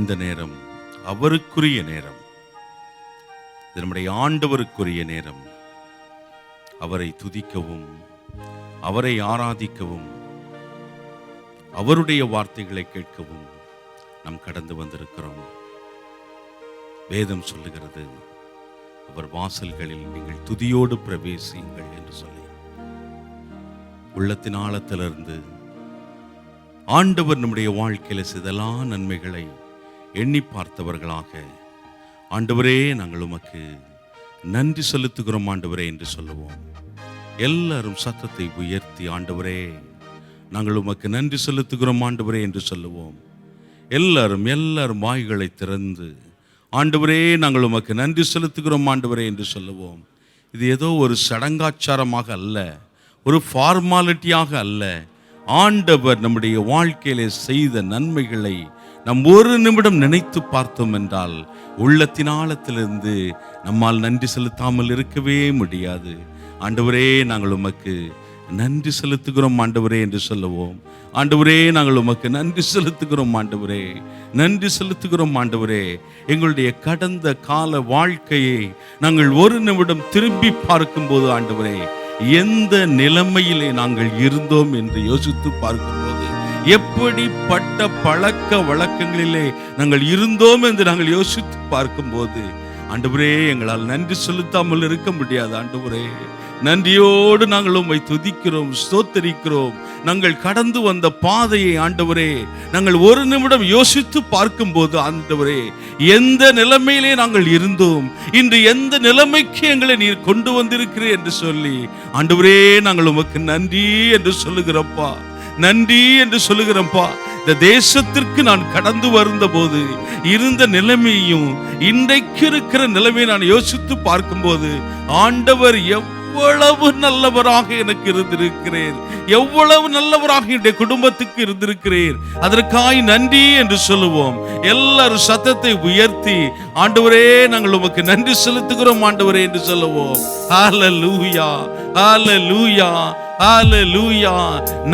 இந்த நேரம் அவருக்குரிய நேரம், இது நம்முடைய ஆண்டவருக்குரிய நேரம். அவரை துதிக்கவும், அவரை ஆராதிக்கவும், அவருடைய வார்த்தைகளை கேட்கவும் நாம் கடந்து வந்திருக்கிறோம். வேதம் சொல்லுகிறது, அவர் வாசல்களில் நீங்கள் துதியோடு பிரவேசியுங்கள் என்று சொல்லி. உள்ளத்தின் ஆழத்திலிருந்து ஆண்டவர் நம்முடைய வாழ்க்கையில் செய்தெல்லாம் நன்மைகளை எண்ணி பார்த்தவர்களாக, ஆண்டவரே நாங்கள் உமக்கு நன்றி செலுத்துகிறோம் ஆண்டவரே என்று சொல்லுவோம். எல்லாரும் சத்தத்தை உயர்த்தி, ஆண்டவரே நாங்கள் உமக்கு நன்றி செலுத்துகிறோம் ஆண்டவரே என்று சொல்லுவோம். எல்லாரும் வாய்களை திறந்து, ஆண்டவரே நாங்கள் உமக்கு நன்றி செலுத்துகிறோம் ஆண்டவரே என்று சொல்லுவோம். இது ஏதோ ஒரு சடங்காச்சாரமாக அல்ல, ஒரு ஃபார்மாலிட்டியாக அல்ல. ஆண்டவர் நம்முடைய வாழ்க்கையிலே செய்த நன்மைகளை நம் ஒரு நிமிடம் நினைத்து பார்த்தோம் என்றால் உள்ளத்தின் ஆழத்திலிருந்து நம்மால் நன்றி செலுத்தாமல் இருக்கவே முடியாது. ஆண்டவரே நாங்கள் உமக்கு நன்றி செலுத்துகிறோம் ஆண்டவரே என்று சொல்லுவோம். ஆண்டவரே நாங்கள் உமக்கு நன்றி செலுத்துகிறோம் ஆண்டவரே, நன்றி செலுத்துகிறோம் ஆண்டவரே. எங்களுடைய கடந்த கால வாழ்க்கையை நாங்கள் ஒரு நிமிடம் திரும்பி பார்க்கும்போது ஆண்டவரே, எந்த நிலைமையிலே நாங்கள் இருந்தோம் என்று யோசித்து பார்க்கும்போது, எப்படிப்பட்ட பழக்க வழக்கங்களிலே நாங்கள் இருந்தோம் என்று நாங்கள் யோசித்து பார்க்கும்போது, ஆண்டவரே எங்களால் நன்றி செலுத்தாமல் இருக்க முடியாது. ஆண்டவரே நன்றியோடு நாங்கள் உம்மை துதிக்கிறோம், ஸ்தோத்தரிக்கிறோம். நாங்கள் கடந்து வந்த பாதையை ஆண்டவரே நாங்கள் ஒரு நிமிடம் யோசித்து பார்க்கும்போது, ஆண்டவரே எந்த நிலைமையிலே நாங்கள் இருந்தோம், இன்று எந்த நிலைமைக்கு எங்களை நீர் கொண்டு வந்திருக்கிறீர் என்று சொல்லி, ஆண்டவரே நாங்கள் உமக்கு நன்றி என்று சொல்லுகிறப்பா, நன்றி என்று சொல்லுகிறப்பா. இந்த தேசத்திற்கு நான் கடந்து வருந்த போது இருந்த நிலைமையும் இன்றைக்கு இருக்கிற நிலைமையை நான் யோசித்து பார்க்கும்போது, ஆண்டவர் எவ்வளவு நல்லவராக எனக்கு இருந்திருக்கிறேன், எவ்வளவு நல்லவராக என்னுடைய குடும்பத்துக்கு இருந்திருக்கிறேன். அதற்காய் நன்றி என்று சொல்லுவோம். எல்லாரும் சத்தத்தை உயர்த்தி, ஆண்டவரே நாங்கள் உமக்கு நன்றி செலுத்துகிறோம் ஆண்டவரே என்று சொல்லுவோம். ஹல்லேலூயா, ஹல்லேலூயா, ஹல்லேலூயா.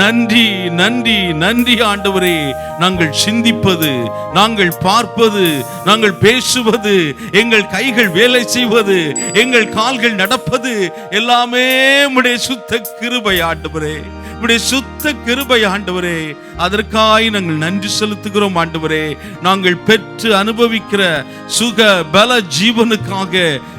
நன்றி நன்றி நன்றி ஆண்டவரே. நாங்கள் சிந்திப்பது, நாங்கள் பார்ப்பது, நாங்கள் பேசுவது, எங்கள் கைகள் வேலை செய்வது, எங்கள் கால்கள் நடப்பது எல்லாமே உம்முடைய சுத்த கிருபை ஆண்டவரே, உம்முடைய சுத்த கிருபை ஆண்டவரே. அதற்காய் நாங்கள் நன்றி செலுத்துகிறோம் ஆண்டவரே. நாங்கள் பெற்று அனுபவிக்கிற சுக பல ஜீவனுக்காக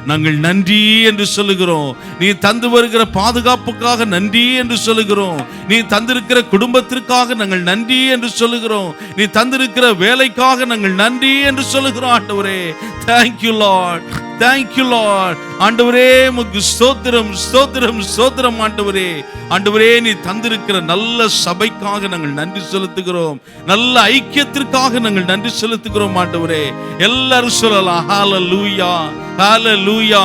நாங்கள் நன்றி என்று சொல்லுகிறோம். நீ தந்து வருகிற பாதுகாப்புக்காக நன்றி என்று சொல்லுகிறோம். நீ தந்திருக்கிற குடும்பத்திற்காக நாங்கள் நன்றி என்று சொல்லுகிறோம். நீ தந்திருக்கிற வேலைக்காக நாங்கள் நன்றி என்று சொல்லுகிறோம் ஆண்டவரே. Thank you Lord, thank you Lord. ஆண்டவரே உமக்கு ஸ்தோத்திரம், ஸ்தோத்திரம், ஸ்தோத்திரம் ஆண்டவரே. ஆண்டவரே நீ தந்திருக்கிற நல்ல சபைக்காக நாங்கள் நன்றி செலுத்துகிறோம், நல்ல ஐக்கியத்திற்காக நாங்கள் நன்றி செலுத்துகிறோம் ஆண்டவரே. எல்லாரும் சொல்லலாம் ஹல்லேலூயா, ஹல்லேலூயா.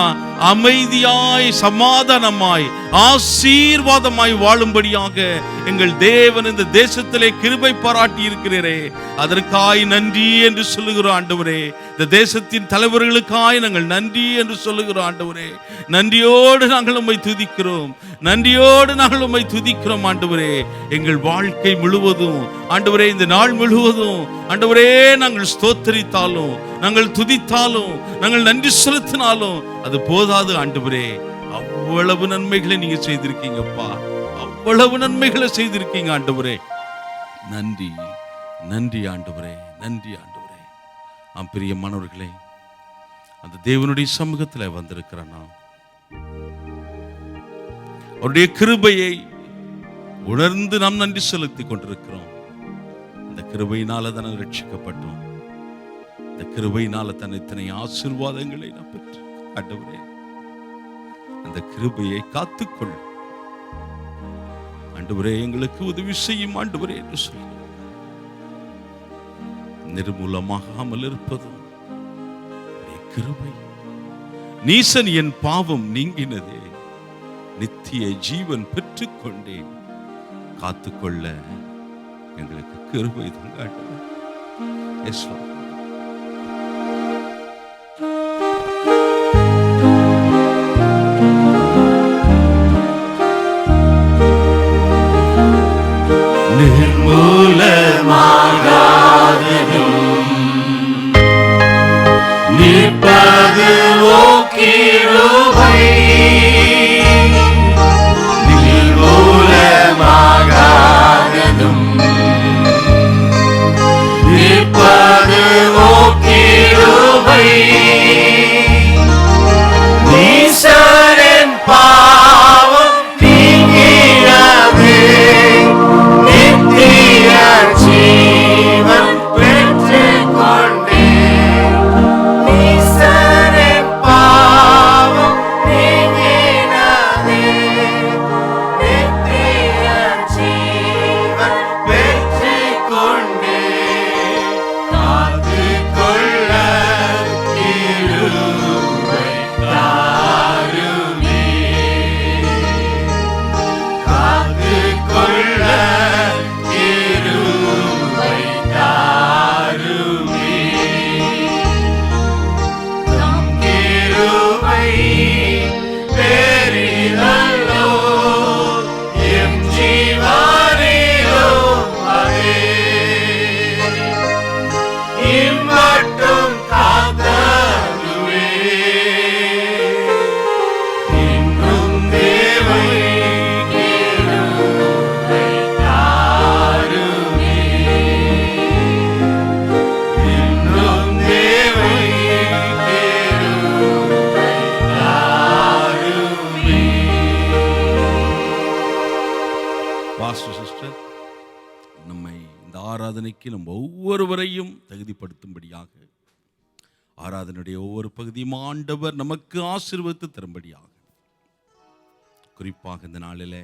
அமைதியாய், சமாதானமாய், ஆசீர்வாதமாய் வாழும்படியாக எங்கள் தேவன் இந்த தேசத்திலே கிருபை பாராட்டி இருக்கிறீரே, அதற்காய் நன்றி என்று சொல்லுகிறோம் ஆண்டவரே. இந்த தேசத்தின் தலைவர்களுக்காய் நாங்கள் நன்றி என்று சொல்லுகிறோம் ஆண்டவரே. நன்றியோடு நாங்கள் உம்மை துதிக்கிறோம், நன்றியோடு நாங்கள் உம்மை துதிக்கிறோம் ஆண்டவரே. எங்கள் வாழ்க்கை முழுவதும் ஆண்டவரே, இந்த நாள் முழுவதும் ஆண்டவரே நாங்கள் ஸ்தோத்தரித்தாலும், நாங்கள் துதித்தாலும், நாங்கள் நன்றி செலுத்தினாலும் அது போதாது ஆண்டவரே. அவ்வளவு நன்மைகளை நீங்க செய்திருக்கீங்கப்பா, அவ்வளவு நன்மைகளை செய்திருக்கீங்க ஆண்டவரே. நன்றி நன்றி ஆண்டவரே, நன்றி ஆண்டவரே. பிரியமானவர்களே, அந்த தேவனுடைய சமூகத்தில் வந்திருக்கிறேன் நான். அவருடைய கிருபையை உணர்ந்து நாம் நன்றி செலுத்தி கொண்டிருக்கிறோம். அந்த கிருபையினால தானே ரட்சிக்கப்பட்டோம். இந்த கிருபையினால தான் இத்தனை ஆசீர்வாதங்களை நான் பெற்று ஆண்டவரே, அந்த கிருபையை காத்துக்கொள் ஆண்டவரே, எங்களுக்கு உதவி செய்யும் ஆண்டவரே என்று சொல்லி, நிர்மூலமாகாமல் இருப்பதும் கிருபை. நீசன் என் பாவம் நீங்கினதே, நித்திய ஜீவன் பெற்றுக்கொண்டேன், காத்துக்கொள்ள எங்களுக்கு கிருபை தான் ஆண்டவரே. நிர்மூலமாகாததும் கிருபை நிர்மூலமாகாததும் நிற்பது ஓ கிருபை நீசரின் பாவம் நீங்கினது நித்திய ஜீவன் பெற்றுக் கொண்டேன் நீசரின் பாவம் நீங்கினது நித்திய ஜீவன் பெற்றுக் கொண்டேன் காத்துக் கொள்ள கிருபை தாருமே காத்துக் கொள்ள கிருபை தாருமே தம் கிருபை பெரிதல்லோ எம் ஜீவனிலும் அதே இம்மட்டும் காத்ததுவே இன்னும் தேவை கிருபை தாருமே இன்னும் தேவை கிருபை தாருமே. பாஸ்டர் சிஸ்டர் நம்மை இந்த ஆராதனைக்கு நம்ம ஒவ்வொருவரையும் தகுதிப்படுத்தும்படியாக ஆராதனுடைய ஒவ்வொரு பகுதியும் ஆண்டவர் நமக்கு ஆசீர்வதித்து தரும்படியாக குறிப்பாக இந்த நாளிலே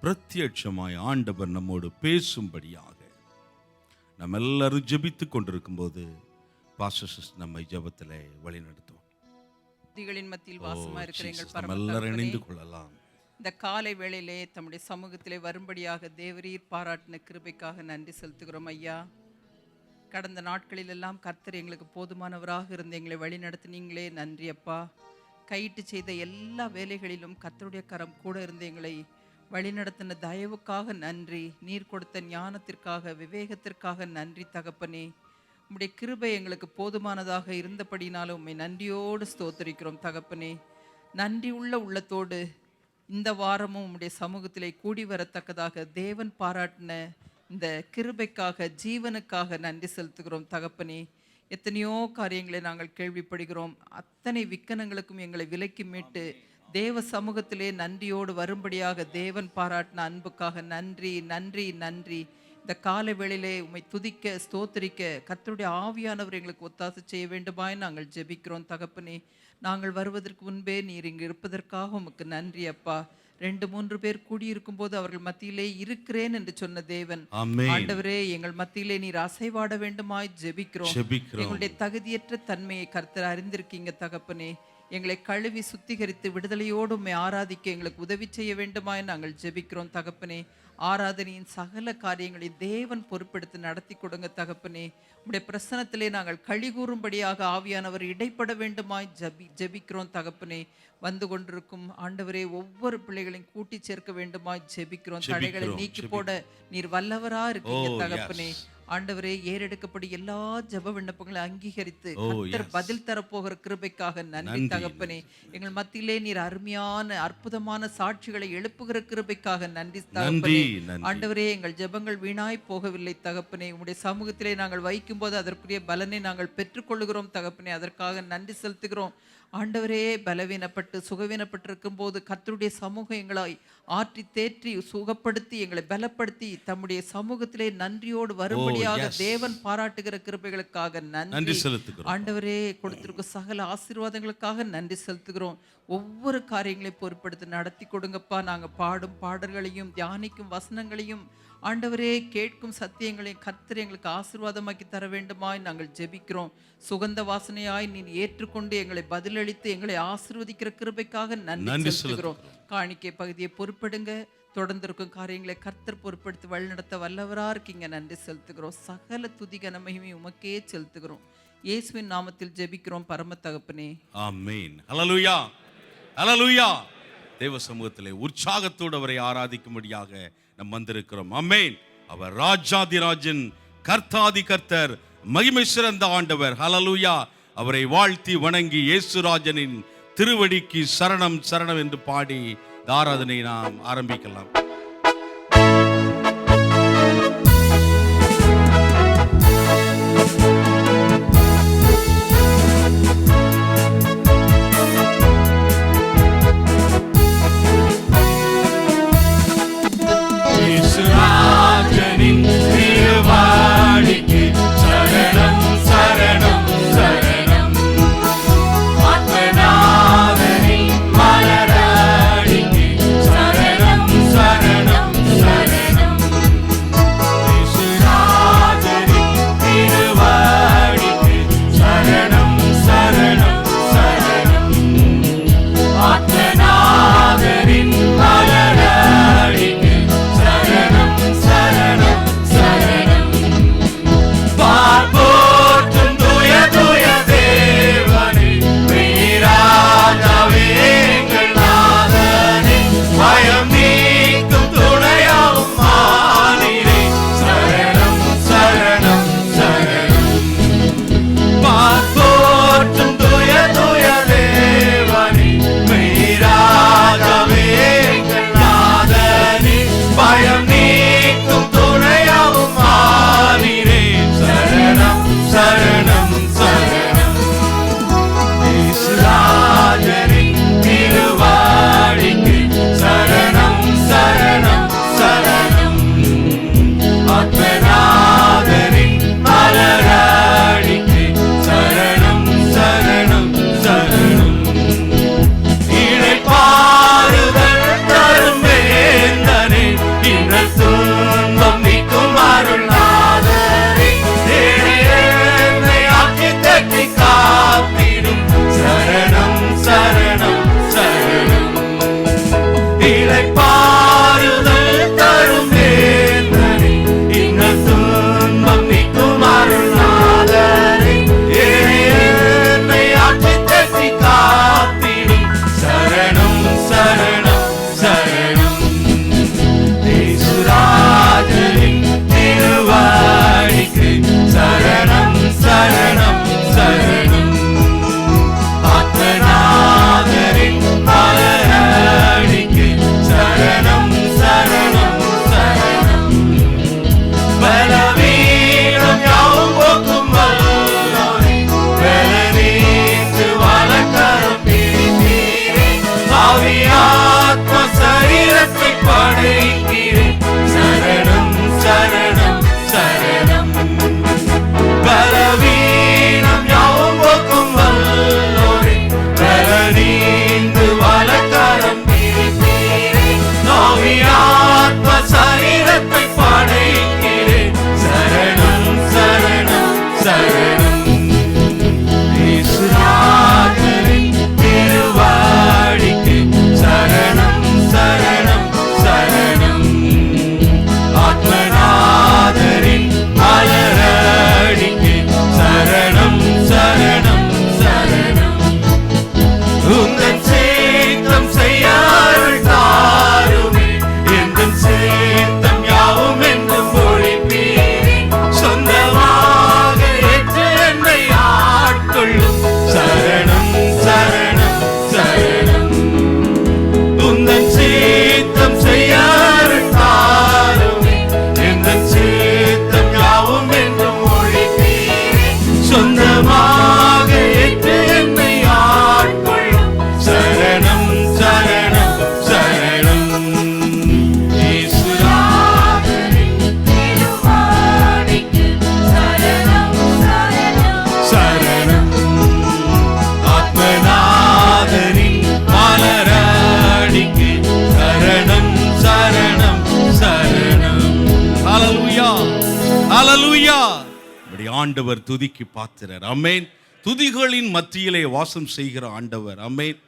பிரத்யட்சமாய் ஆண்டவர் நம்மோடு பேசும்படியாக நம்ம எல்லாரும் ஜெபித்துக் கொண்டிருக்கும் போது பாஸ்டர் சிஸ்டர் நம்மை ஜெபத்திலே வழிநடத்துவோம். துதிகளின் மத்தியில் வாசமா இருக்கிற எங்கள் நம்ம பரம எல்லாரும் தகப்பனே, இணைந்து கொள்ளலாம். இந்த காலை வேளையிலே தம்முடைய சமூகத்திலே வரும்படியாக தேவரீர் பாராட்டின கிருபைக்காக நன்றி செலுத்துகிறோம் ஐயா. கடந்த நாட்களில் எல்லாம் கர்த்தர் எங்களுக்கு போதுமானவராக இருந்து எங்களை வழி நடத்தினீங்களே, நன்றி அப்பா. கையிட்டு செய்த எல்லா வேலைகளிலும் கர்த்தருடைய கரம் கூட இருந்து எங்களை வழிநடத்தின தயவுக்காக நன்றி. நீர் கொடுத்த ஞானத்திற்காக விவேகத்திற்காக நன்றி தகப்பனே. உம்முடைய கிருபை எங்களுக்கு போதுமானதாக இருந்தபடினாலும் உம்மை நன்றியோடு ஸ்தோத்தரிக்கிறோம் தகப்பனே. நன்றி உள்ள உள்ளத்தோடு இந்த வாரமும் உம்முடைய சமூகத்திலே கூடி வரத்தக்கதாக தேவன் பாராட்டின இந்த கிருபைக்காக ஜீவனுக்காக நன்றி செலுத்துகிறோம் தகப்பனே. எத்தனையோ காரியங்களை நாங்கள் கேள்விப்படுகிறோம். அத்தனை விக்கனங்களுக்கும் எங்களை விலக்கி மீட்டு தேவ சமூகத்திலே நன்றியோடு வரும்படியாக தேவன் பாராட்டின அன்புக்காக நன்றி நன்றி நன்றி. இந்த காலை வேளையிலே உம்மை துதிக்க ஸ்தோத்தரிக்க கர்த்தருடைய ஆவியானவர் எங்களுக்கு ஒத்தாசை செய்ய வேண்டுமாய் நாங்கள் ஜெபிக்கிறோம் தகப்பனே. நாங்கள் வருவதற்கு முன்பே நீர் இங்கு இருப்பதற்காக உமக்கு நன்றி அப்பா. 2-3 பேர் கூடியிருக்கும் போது அவர்கள் மத்தியிலே இருக்கிறேன் என்று சொன்ன தேவன், ஆண்டவரே எங்கள் மத்தியிலே நீர் அசைவாட வேண்டுமாய் ஜெபிக்கிறோம். எங்களுடைய தகுதியற்ற தன்மையை கர்த்தர் அறிந்திருக்கீங்க தகப்பனே. எங்களை கழுவி சுத்திகரித்து விடுதலையோடு உம்மை ஆராதிக்க எங்களுக்கு உதவி செய்ய வேண்டுமாய் நாங்கள் ஜெபிக்கிறோம் தகப்பனே. ஆராதனையின் சகல காரியங்களை தேவன் பொறுப்பெடுத்து நடத்தி கொடுங்க தகப்பனே. உம்முடைய பிரசனத்திலே நாங்கள் களி கூறும்படியாக ஆவியானவர் இடைப்பட வேண்டுமாய் ஜெபிக்கிறோம் தகப்பனே. வந்து கொண்டிருக்கும் ஆண்டவரே ஒவ்வொரு பிள்ளைகளையும் கூட்டி சேர்க்க வேண்டுமாய் ஜெபிக்கிறோம். தடைகளை நீக்கி போட நீர் வல்லவரா இருக்கீங்க தகப்பனே. ஆண்டவரே ஏறெடுக்கப்படி எல்லா ஜெப விண்ணப்பங்களை அங்கீகரித்து கர்த்தர் பதில் தரப்போகிற கிருபைக்காக நன்றி தகப்பனே. எங்கள் மத்தியிலே நீர் அருமையான அற்புதமான சாட்சிகளை எழுப்புகிற கிருபைக்காக நன்றி தகப்பனே. ஆண்டவரே எங்கள் ஜெபங்கள் வீணாய் போகவில்லை தகப்பனே. உம்முடைய சமூகத்திலே நாங்கள் வைக்கும் போது அதற்குரிய பலனை நாங்கள் பெற்றுக்கொள்கிறோம் தகப்பனே. அதற்காக நன்றி செலுத்துகிறோம். ஆண்டவரே பலவீனப்பட்டு சுகவீனப்பட்டிருக்கும் போது கர்த்தருடைய சமூகம் எங்களை ஆற்றி தேற்றி சுகப்படுத்தி எங்களை பலப்படுத்தி தம்முடைய சமூகத்திலே நன்றியோடு வரும்படியாக தேவன் பாராட்டுகிற கிருபைகளுக்காக நன்றி செலுத்துகிறோம். ஆண்டவரே கொடுத்திருக்கும் சகல ஆசீர்வாதங்களுக்காக நன்றி செலுத்துகிறோம். ஒவ்வொரு காரியங்களையும் பொறுப்படுத்தி நடத்தி கொடுங்கப்பா. நாங்கள் பாடும் பாடல்களையும் தியானிக்கும் வசனங்களையும் ஆண்டவரே கேட்கும் சத்தியங்களையும் கர்த்தர் எங்களுக்கு ஆசீர்வாதமாக்கி தர வேண்டுமாய் நாங்கள் ஜெபிக்கிறோம். சுகந்த வாசனையாய் நீ ஏற்றுக்கொண்டு எங்களை பதிலளித்து எங்களை ஆசீர்வதிக்கிற கிருபைக்காக நன்றி செலுத்துகிறோம். காணிக்கை பகுதியை பொறுப்படுங்க. தொடர்ந்து இருக்கும் காரியங்களை கர்த்தர் பொறுப்படுத்தி வழிநடத்த வல்லவரா இருக்கீங்க. நன்றி செலுத்துகிறோம். சகல துதி கனமகிமை உமக்கே செலுத்துகிறோம். இயேசுவின் நாமத்தில் ஜெபிக்கிறோம் பரம தகப்பனே, ஆமென். ஹல்லேலூயா, ஹல்லேலூயா. தேவ சமூகத்திலே உற்சாகத்தோடு அவரை ஆராதிக்கும்படியாக நாம் வந்திருக்கிறோம். ஆமென். அவர் ராஜாதிராஜன், கர்த்தாதி கர்த்தர், மகிமை சிறந்த ஆண்டவர். ஹல்லேலூயா. அவரை வாழ்த்தி வணங்கி இயேசுராஜனின் திருவடிக்கு சரணம் சரணம் என்று பாடி ஆராதனை நாம் ஆரம்பிக்கலாம். இயேசுராஜனின் திருவாடிக்கு சரணம் சரணம் சரணம். ஆத்மநாதனின் மலரடிக்கு சரணம் சரணம் சரணம். இயேசுராஜனின் திருவாடிக்கு சரணம் சரணம் சரணம். ஆத்மநாதனின் மலரடிக்கு சரணம் சரணம் சரணம். பார்ப்போற்றும் தூய தூய தேவனே, மெய்ராஜாவே எங்கள் நாதனே, பயம் நீக்கும் துணையாவும் மானிரே, சரணம் சரணம் சரணம். பார்ப்போற்றும் தூய தூய தேவனே, மெய்ராஜாவே எங்கள் நாதனே, பயம் நீக்கும் துணையாவும் மானிரே, சரணம் சரணம் சரணம். இயேசுராஜனின் திருவாடிக்கு சரணம் சரணம் சரணம். ஆத்மநாதனின் மலரடிக்கு சரணம் சரணம் சரணம். இளைப்பாறுதல் தரும் வேந்தனே, இன்னல் துன்பம் நீக்கும் அருள்நாதனே, தேடியேனை ஆக்கி தட்டி காத்திடும் சரணம் சரணம் சரணம். இளைப்பாறுதல் தரும் வேந்தனே, இன்னல் துன்பம் நீக்கும் அருள்நாதனே, தேடியேனை ஆக்கி தட்டி காத்திடும் சரணம் சரணம் சரணம். இயேசுராஜனின் திருவாடிக்கு சரணம் சரணம் சரணம். ஆத்மநாதனின் மலரடிக்கு சரணம் சரணம் சரணம். பலவீனம் யாவும் போக்கும் வல்லோனே, பலனீந்து வலக்கரம் பிடித்தீரே, ஆவியாத்ம சரீரத்தை படைக்கிறேன், சரணம் சரணம் சரணம். பலவீனம் யாவும் போக்கும் வல்லோனே, பலனீந்து வலக்கரம் பிடித்தீரே, ஆவியாத்ம சரீரத்தை படைக்கிறேன், சரணம் சரணம் சரணம். இயேசுராஜனின் திருவாடிக்கு சரணம் சரணம் சரணம். ஆத்மநாதரின் மலரடிக்கு சரணம் சரணம் சரணம். உந்தன் சேத்தம் செய்யாருள் தாருமே, எந்தன் சேத்தம் யாவும் என்றும் ஒழிப்பீரே, சொந்தமாக ஏற்று என்னை ஆட்கொள்ளும் சரணம் சரணம் சரணம். உந்தன் சேத்தம் செய்யாருள் தாருமே, எந்தன் சேத்தம் யாவும் என்றும் ஒழிப்பீரே, சொந்தமாக ஏற்று என்னை ஆட்கொள்ளும் சரணம் சரணம் சரணம். இயேசுராஜனின் திருவாடிக்கு சரணம் சரணம் சரணம். ஆத்மநாதனின் மலரடிக்கு சரணம் சரணம் சரணம். ஹalleluya ஹalleluya. நம்முடைய ஆண்டவர் துதிக்கு பாத்திரர். ஆமென். துதிகளின் மத்தியிலே வாசம் செய்கிற ஆண்டவர். ஆமென்.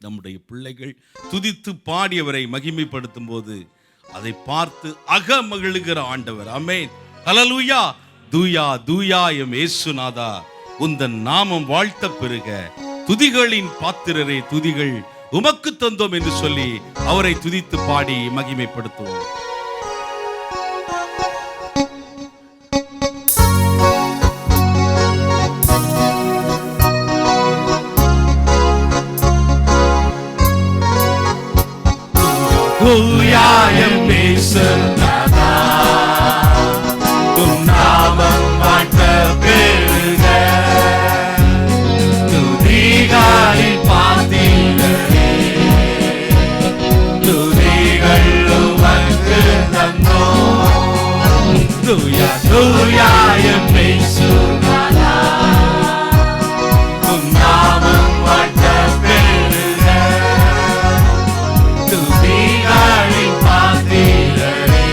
நம்முடைய பிள்ளைகள் துதித்து பாடியவரை மகிமைப்படுத்தும் போது அதை பார்த்து அகமகிழுகிற ஆண்டவர். ஆமென். ஹalleluya. தூயா தூயா எம் இயேசுநாதா, உந்தன் நாமம் வாழ்த்த பெறுக. துதிகளின் பாத்திரரே, துதிகள் உமக்கு தந்தோம் என்று சொல்லி அவரை துதித்து பாடி மகிமைப்படுத்துவோம். தூயாயம் பேசுகிறதா உம் நாமம் வாழ்த்த பெறுக துதிகளில் பாத்திரரே துதிகள் உமக்கு தந்தோம் தூயாயம் பேசுகிறதா உம் நாமம் வாழ்த்த பெறுக துதிகளில் பாத்திரரே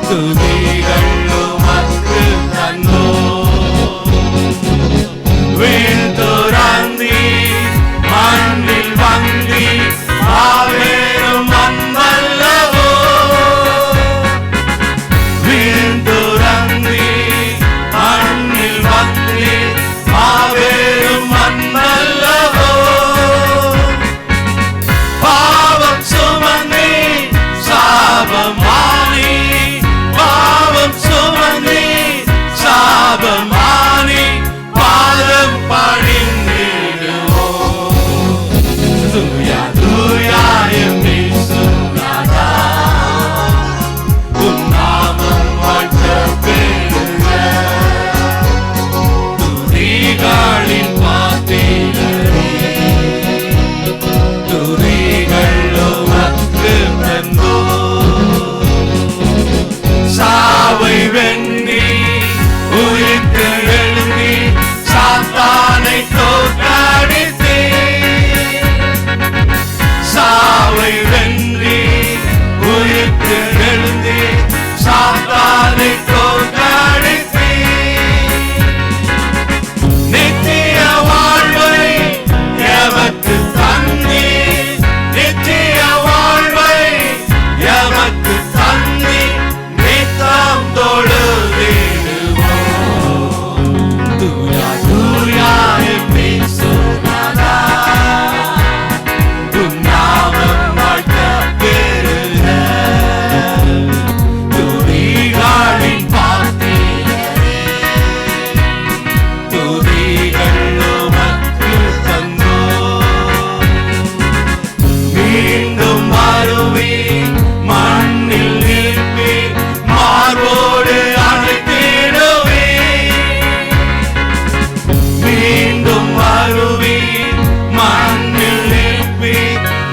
துதிகள் உமக்கு தந்தோம் வீழ்ந்துறந்தி மண்ணில் வந்தி மாவேறும் அன்பல்லவோ வீழ்ந்துறந்தி மண்ணில் வந்தி மாவேறும் அன்பல்லவோ பாவம் சுமந்தி சாபமானி பாவம் சுமந்தி சாபமானி பாதம் பணிந்திடுவோம் தூயாயம் பேசுகிறதா உம் நாமம் வாழ்த்த பெறுக துதிகளின் பாத்திரரே துதிகள் உமக்கு தந்தோம் சாவை வென்றி உயிர்த்து எழுந்தி சாத்தானை தோற்கடித்தே சாவை வென்றி உயிர்த்து எழுந்தி சாத்தானை தோற்கடித்தே நித்திய வாழ்வை எமக்கு தந்தி நித்திய வாழ்வை எமக்கு தந்தி நித்தம் தொழுதிடுவோம் தூயாயம் பேசுகிறதா உம் நாமம் வாழ்த்த பெறுக துதிகளின் பாத்திரரே துதிகள் உமக்கு தந்தோம் மீண்டும் வருவி மண்ணில் நிற்பி மார்போடு அழைத்திடுவே மீண்டும் வருவி மண்ணில் நிற்பி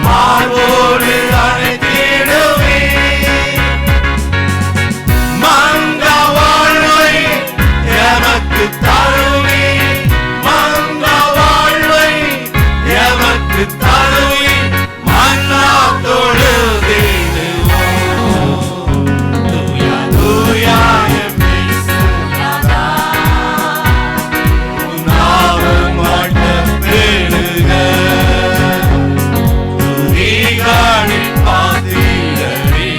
மார்போடு அழைத்திடுவே மங்க வாழ்வை எமக்கு தருவி மங்க வாழ்வை எமக்கு தருவி மன்னா தொழுதிடுவோம் தூயாயம் பேசுகிறதா உம் நாமம் வாழ்த்த பெறுக துதிகளின் பாத்திரரே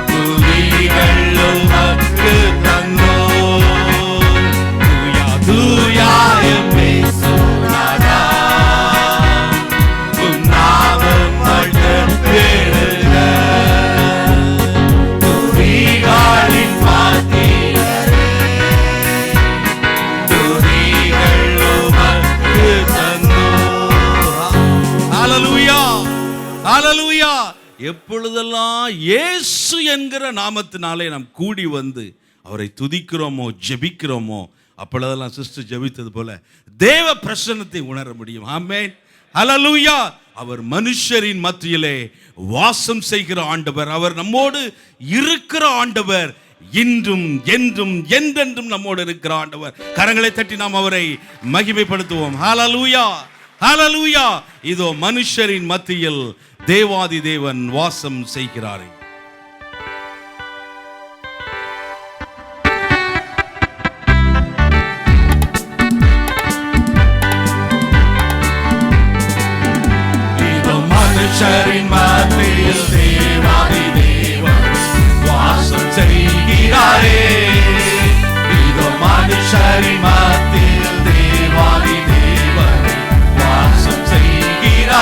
துதிகள் உமக்கு தந்தோம் தூயாயம் பேசுகிறதா உம் நாமம் வாழ்த்த பெறுக துதிகளின் பாத்திரரே துதிகள் உமக்கு தந்தோம் ஹalleluya ஹalleluya எப்பொழுதெல்லாம் இயேசு என்கிற நாமத்தினாலே நாம் கூடி வந்து அவரை துதிக்கிறோமோ ஜெபிக்கிறோமோ அப்பொழுதெல்லாம் சிஸ்டர் ஜெபித்தது போல தேவ பிரசன்னத்தை உணர முடியும் ஆமென் ஹalleluya அவர் மனுஷரின் மத்தியிலே வாசம் செய்கிற ஆண்டவர் அவர் நம்மோடு இருக்கிற ஆண்டவர் இன்றும் என்றும் என்றென்றும் நம்மோடு இருக்கிற ஆண்டவர் கரங்களை தட்டி நாம் அவரை மகிமைப்படுத்துவோம் ஹalleluya ஹalleluya இதோ மனுஷரின் மத்தியில் தேவாதி தேவன் வாசம் செய்கிறாரே இதோ மனுஷரின் மத்தியில் தேவாதி தேவன் வாசம் செய்கிறாரே இதோ மனுஷரின்